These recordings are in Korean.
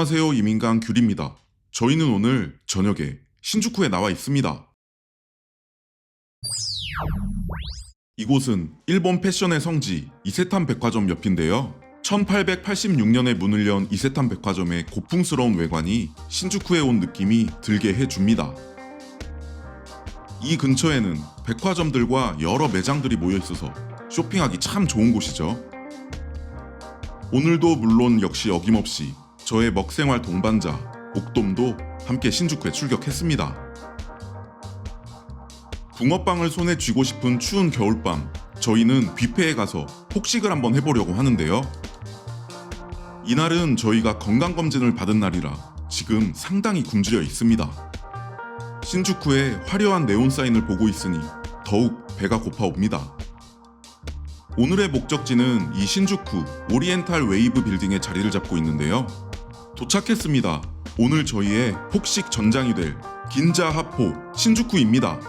안녕하세요. 이민강 귤입니다. 저희는 오늘 저녁에 신주쿠에 나와 있습니다. 이곳은 일본 패션의 성지 이세탄 백화점 옆인데요. 1886년에 문을 연 이세탄 백화점의 고풍스러운 외관이 신주쿠에 온 느낌이 들게 해줍니다. 이 근처에는 백화점들과 여러 매장들이 모여 있어서 쇼핑하기 참 좋은 곳이죠. 오늘도 물론 역시 어김없이 저의 먹생활 동반자 옥돔도 함께 신주쿠에 출격했습니다. 붕어빵을 손에 쥐고 싶은 추운 겨울밤, 저희는 뷔페에 가서 폭식을 한번 해보려고 하는데요. 이날은 저희가 건강검진을 받은 날이라 지금 상당히 굶주려 있습니다. 신주쿠의 화려한 네온 사인을 보고 있으니 더욱 배가 고파옵니다. 오늘의 목적지는 이 신주쿠 오리엔탈 웨이브 빌딩에 자리를 잡고 있는데요. 도착했습니다. 오늘 저희의 폭식 전장이 될 긴자 하포 신주쿠입니다.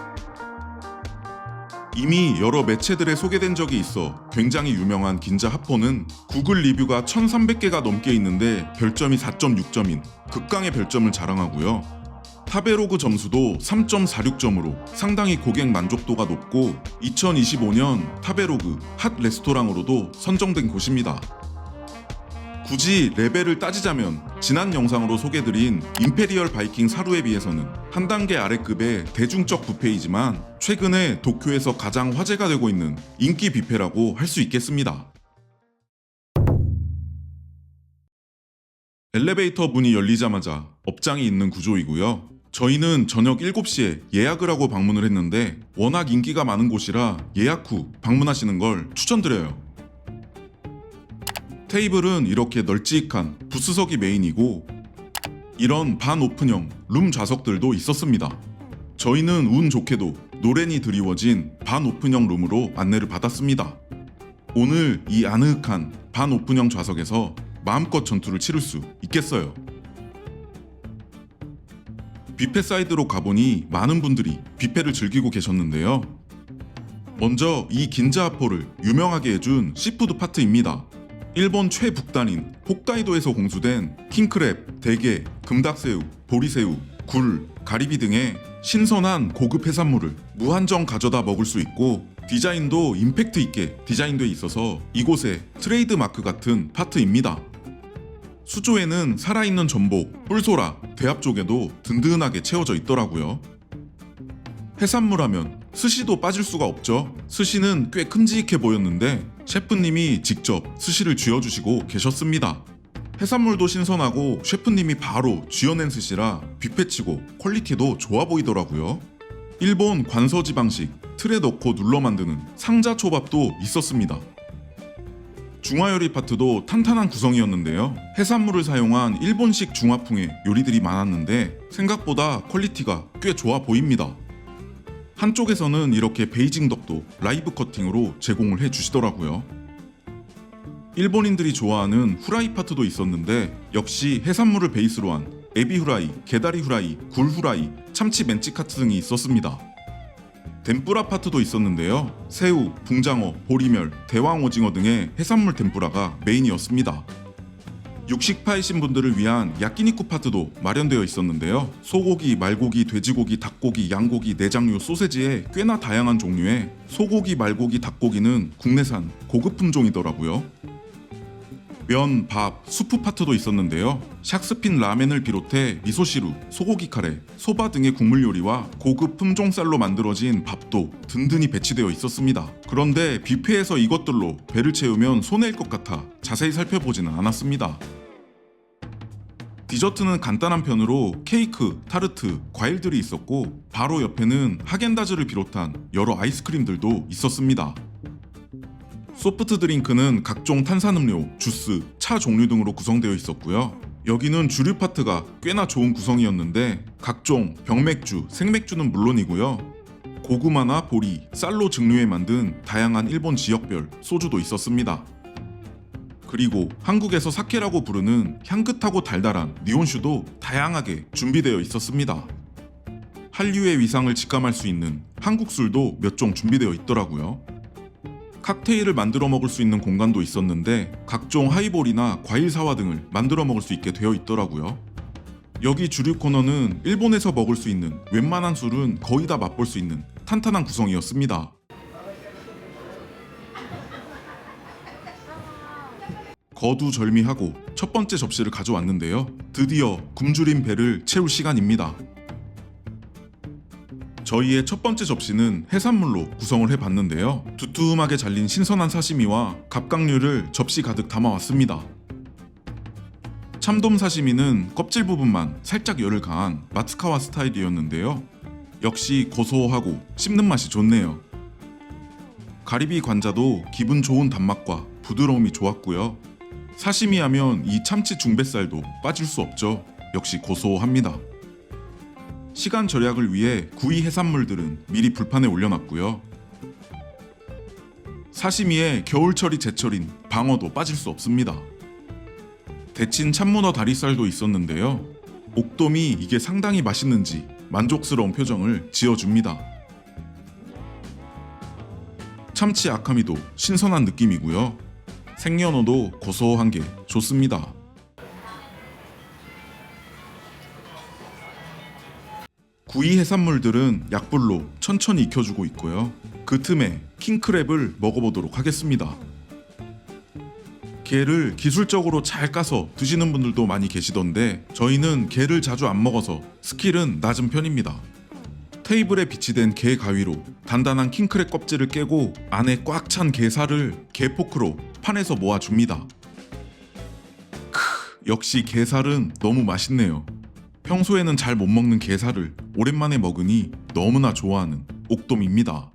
이미 여러 매체들에 소개된 적이 있어 굉장히 유명한 긴자 하포는 구글 리뷰가 1300개가 넘게 있는데 별점이 4.6점인 극강의 별점을 자랑하고요. 타베로그 점수도 3.46점으로 상당히 고객 만족도가 높고 2025년 타베로그 핫 레스토랑으로도 선정된 곳입니다. 굳이 레벨을 따지자면 지난 영상으로 소개드린 임페리얼 바이킹 사루에 비해서는 한 단계 아래급의 대중적 뷔페이지만 최근에 도쿄에서 가장 화제가 되고 있는 인기 뷔페라고 할 수 있겠습니다. 엘리베이터 문이 열리자마자 업장이 있는 구조이고요. 저희는 저녁 7시에 예약을 하고 방문을 했는데 워낙 인기가 많은 곳이라 예약 후 방문하시는 걸 추천드려요. 테이블은 이렇게 널찍한 부스석이 메인이고 이런 반오픈형 룸 좌석들도 있었습니다. 저희는 운 좋게도 노렌이 드리워진 반오픈형 룸으로 안내를 받았습니다. 오늘 이 아늑한 반오픈형 좌석에서 마음껏 전투를 치를 수 있겠어요. 뷔페 사이드로 가보니 많은 분들이 뷔페를 즐기고 계셨는데요. 먼저 이 긴자하포를 유명하게 해준 시푸드 파트입니다. 일본 최북단인 홋카이도에서 공수된 킹크랩, 대게, 금닭새우, 보리새우, 굴, 가리비 등의 신선한 고급 해산물을 무한정 가져다 먹을 수 있고 디자인도 임팩트 있게 디자인돼 있어서 이곳의 트레이드 마크 같은 파트입니다. 수조에는 살아있는 전복, 뿔소라, 대합 쪽에도 든든하게 채워져 있더라고요. 해산물 하면 스시도 빠질 수가 없죠. 스시는 꽤 큼직해 보였는데 셰프님이 직접 스시를 쥐어주시고 계셨습니다. 해산물도 신선하고 셰프님이 바로 쥐어낸 스시라 뷔페치고 퀄리티도 좋아 보이더라고요. 일본 관서지 방식 틀에 넣고 눌러 만드는 상자 초밥도 있었습니다. 중화요리 파트도 탄탄한 구성이었는데요. 해산물을 사용한 일본식 중화풍의 요리들이 많았는데 생각보다 퀄리티가 꽤 좋아 보입니다. 한쪽에서는 이렇게 베이징 덕도 라이브 커팅으로 제공을 해주시더라고요. 일본인들이 좋아하는 후라이 파트도 있었는데 역시 해산물을 베이스로 한 에비 후라이, 게다리 후라이, 굴 후라이, 참치 멘치카츠 등이 있었습니다. 덴뿌라 파트도 있었는데요. 새우, 붕장어, 보리멸, 대왕 오징어 등의 해산물 덴뿌라가 메인이었습니다. 육식파이신 분들을 위한 야끼니쿠 파트도 마련되어 있었는데요. 소고기, 말고기, 돼지고기, 닭고기, 양고기, 내장류, 소세지에 꽤나 다양한 종류의 소고기, 말고기, 닭고기는 국내산 고급 품종이더라고요. 면, 밥, 수프 파트도 있었는데요. 샥스핀 라멘을 비롯해 미소시루, 소고기 카레, 소바 등의 국물 요리와 고급 품종 쌀로 만들어진 밥도 든든히 배치되어 있었습니다. 그런데 뷔페에서 이것들로 배를 채우면 손해일 것 같아 자세히 살펴보지는 않았습니다. 디저트는 간단한 편으로 케이크, 타르트, 과일들이 있었고 바로 옆에는 하겐다즈를 비롯한 여러 아이스크림들도 있었습니다. 소프트 드링크는 각종 탄산음료, 주스, 차 종류 등으로 구성되어 있었고요. 여기는 주류 파트가 꽤나 좋은 구성이었는데 각종 병맥주, 생맥주는 물론이고요. 고구마나 보리, 쌀로 증류해 만든 다양한 일본 지역별 소주도 있었습니다. 그리고 한국에서 사케라고 부르는 향긋하고 달달한 니온슈도 다양하게 준비되어 있었습니다. 한류의 위상을 직감할 수 있는 한국 술도 몇 종 준비되어 있더라고요. 칵테일을 만들어 먹을 수 있는 공간도 있었는데 각종 하이볼이나 과일 사와 등을 만들어 먹을 수 있게 되어 있더라고요. 여기 주류 코너는 일본에서 먹을 수 있는 웬만한 술은 거의 다 맛볼 수 있는 탄탄한 구성이었습니다. 거두절미하고 첫 번째 접시를 가져왔는데요. 드디어 굶주린 배를 채울 시간입니다. 저희의 첫 번째 접시는 해산물로 구성을 해봤는데요. 두툼하게 잘린 신선한 사시미와 갑각류를 접시 가득 담아왔습니다. 참돔 사시미는 껍질 부분만 살짝 열을 가한 마츠카와 스타일이었는데요. 역시 고소하고 씹는 맛이 좋네요. 가리비 관자도 기분 좋은 단맛과 부드러움이 좋았고요. 사시미 하면 이 참치 중뱃살도 빠질 수 없죠. 역시 고소합니다. 시간 절약을 위해 구이 해산물들은 미리 불판에 올려놨고요. 사시미에 겨울철이 제철인 방어도 빠질 수 없습니다. 데친 참문어 다리살도 있었는데요. 옥돔이 이게 상당히 맛있는지 만족스러운 표정을 지어줍니다. 참치 아카미도 신선한 느낌이고요. 생연어도 고소한 게 좋습니다. 구이 해산물들은 약불로 천천히 익혀주고 있고요. 그 틈에 킹크랩을 먹어보도록 하겠습니다. 게를 기술적으로 잘 까서 드시는 분들도 많이 계시던데 저희는 게를 자주 안 먹어서 스킬은 낮은 편입니다. 테이블에 비치된 게 가위로 단단한 킹크랩 껍질을 깨고 안에 꽉 찬 게살을 게포크로 판에서 모아줍니다. 역시 게살은 너무 맛있네요. 평소에는 잘 못 먹는 게살을 오랜만에 먹으니 너무나 좋아하는 옥돔입니다.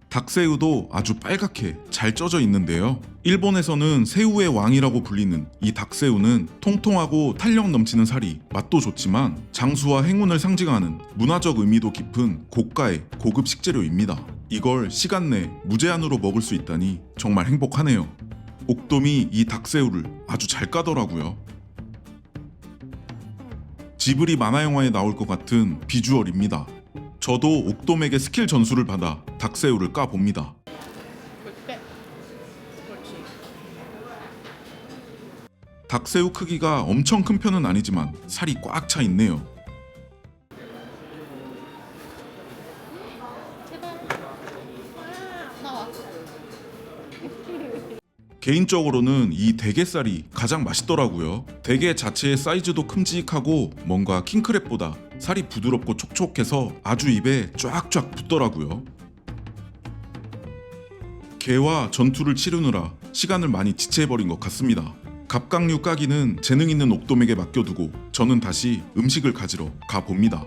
닭새우도 아주 빨갛게 잘 쪄져 있는데요. 일본에서는 새우의 왕이라고 불리는 이 닭새우는 통통하고 탄력 넘치는 살이 맛도 좋지만 장수와 행운을 상징하는 문화적 의미도 깊은 고가의 고급 식재료입니다. 이걸 시간 내 무제한으로 먹을 수 있다니 정말 행복하네요. 옥돔이 이 닭새우를 아주 잘 까더라고요. 지브리 만화 영화에 나올 것 같은 비주얼입니다. 저도 옥돔에게 스킬 전수를 받아 닭새우를 까봅니다. 닭새우 크기가 엄청 큰 편은 아니지만 살이 꽉 차 있네요. 개인적으로는 이 대게살이 가장 맛있더라고요. 대게 자체의 사이즈도 큼직하고 뭔가 킹크랩보다 살이 부드럽고 촉촉해서 아주 입에 쫙쫙 붙더라고요. 게와 전투를 치르느라 시간을 많이 지체해버린 것 같습니다. 갑각류 까기는 재능 있는 옥돔에게 맡겨두고 저는 다시 음식을 가지러 가봅니다.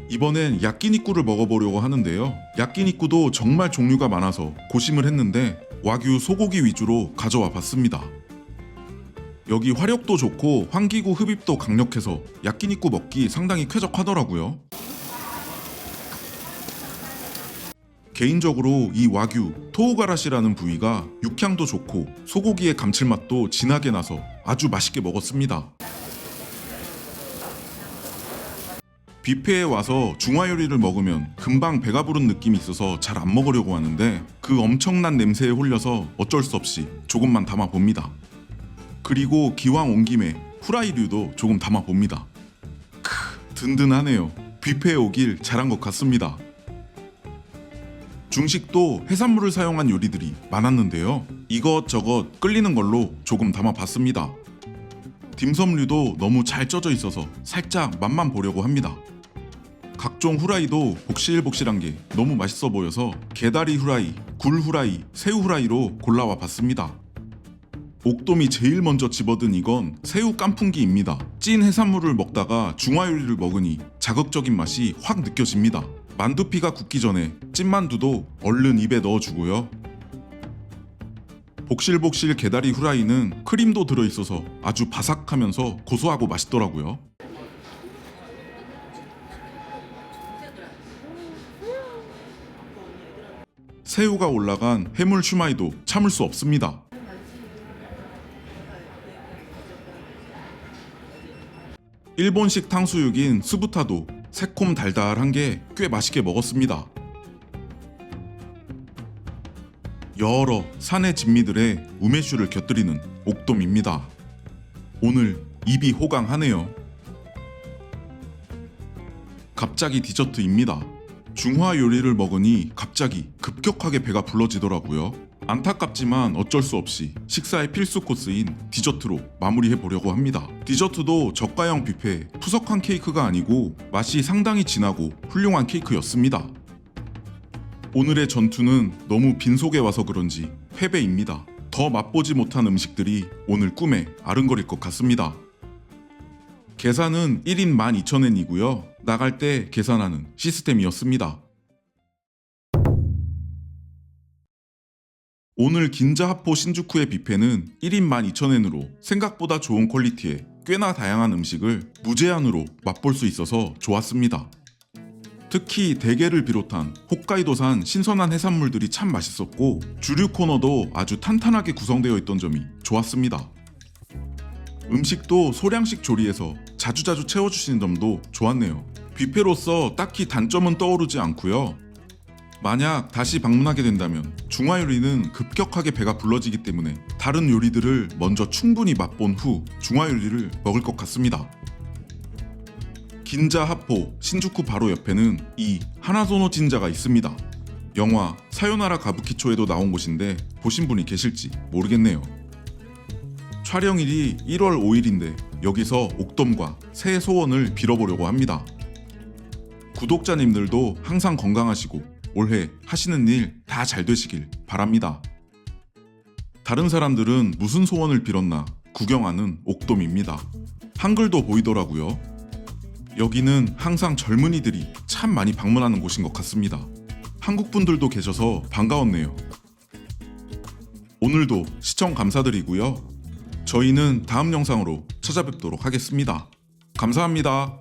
이번엔 야끼니꾸를 먹어보려고 하는데요. 야끼니꾸도 정말 종류가 많아서 고심을 했는데 와규 소고기 위주로 가져와 봤습니다. 여기 화력도 좋고 환기구 흡입도 강력해서 야끼니꾸 먹기 상당히 쾌적하더라고요. 개인적으로 이 와규 토우가라시라는 부위가 육향도 좋고 소고기의 감칠맛도 진하게 나서 아주 맛있게 먹었습니다. 뷔페에 와서 중화 요리를 먹으면 금방 배가 부른 느낌이 있어서 잘 안 먹으려고 하는데 그 엄청난 냄새에 홀려서 어쩔 수 없이 조금만 담아봅니다. 그리고 기왕 온 김에 후라이류도 조금 담아봅니다. 든든하네요. 뷔페에 오길 잘한 것 같습니다. 중식도 해산물을 사용한 요리들이 많았는데요. 이것저것 끌리는 걸로 조금 담아봤습니다. 딤섬류도 너무 잘 쪄져 있어서 살짝 맛만 보려고 합니다. 각종 후라이도 복실복실한 게 너무 맛있어 보여서 게다리 후라이, 굴 후라이, 새우 후라이로 골라와 봤습니다. 옥돔이 제일 먼저 집어든 이건 새우 깐풍기입니다. 찐 해산물을 먹다가 중화 요리를 먹으니 자극적인 맛이 확 느껴집니다. 만두피가 굳기 전에 찐만두도 얼른 입에 넣어주고요. 복실복실 게다리 후라이는 크림도 들어있어서 아주 바삭하면서 고소하고 맛있더라고요. 새우가 올라간 해물 슈마이도 참을 수 없습니다. 일본식 탕수육인 스부타도 새콤 달달한 게 꽤 맛있게 먹었습니다. 여러 산의 진미들의 우메슈를 곁들이는 옥돔입니다. 오늘 입이 호강하네요. 갑자기 디저트입니다. 중화 요리를 먹으니 갑자기 급격하게 배가 불러지더라고요. 안타깝지만 어쩔 수 없이 식사의 필수 코스인 디저트로 마무리해 보려고 합니다. 디저트도 저가형 뷔페 푸석한 케이크가 아니고 맛이 상당히 진하고 훌륭한 케이크였습니다. 오늘의 전투는 너무 빈속에 와서 그런지 패배입니다. 더 맛보지 못한 음식들이 오늘 꿈에 아른거릴 것 같습니다. 계산은 1인 12,000엔이고요. 나갈 때 계산하는 시스템이었습니다. 오늘 긴자하포 신주쿠의 뷔페는 1인 12,000엔으로 생각보다 좋은 퀄리티에 꽤나 다양한 음식을 무제한으로 맛볼 수 있어서 좋았습니다. 특히 대게를 비롯한 홋카이도산 신선한 해산물들이 참 맛있었고 주류 코너도 아주 탄탄하게 구성되어 있던 점이 좋았습니다. 음식도 소량씩 조리해서 자주자주 채워주시는 점도 좋았네요. 뷔페로서 딱히 단점은 떠오르지 않고요. 만약 다시 방문하게 된다면 중화 요리는 급격하게 배가 불러지기 때문에 다른 요리들을 먼저 충분히 맛본 후 중화 요리를 먹을 것 같습니다. 긴자하포 신주쿠 바로 옆에는 이 하나소노 진자가 있습니다. 영화 사요나라 가부키초에도 나온 곳인데 보신 분이 계실지 모르겠네요. 촬영일이 1월 5일인데 여기서 옥돔과 새해 소원을 빌어보려고 합니다. 구독자님들도 항상 건강하시고 올해 하시는 일 다 잘 되시길 바랍니다. 다른 사람들은 무슨 소원을 빌었나 구경하는 옥돔입니다. 한글도 보이더라고요. 여기는 항상 젊은이들이 참 많이 방문하는 곳인 것 같습니다. 한국 분들도 계셔서 반가웠네요. 오늘도 시청 감사드리고요. 저희는 다음 영상으로 찾아뵙도록 하겠습니다. 감사합니다.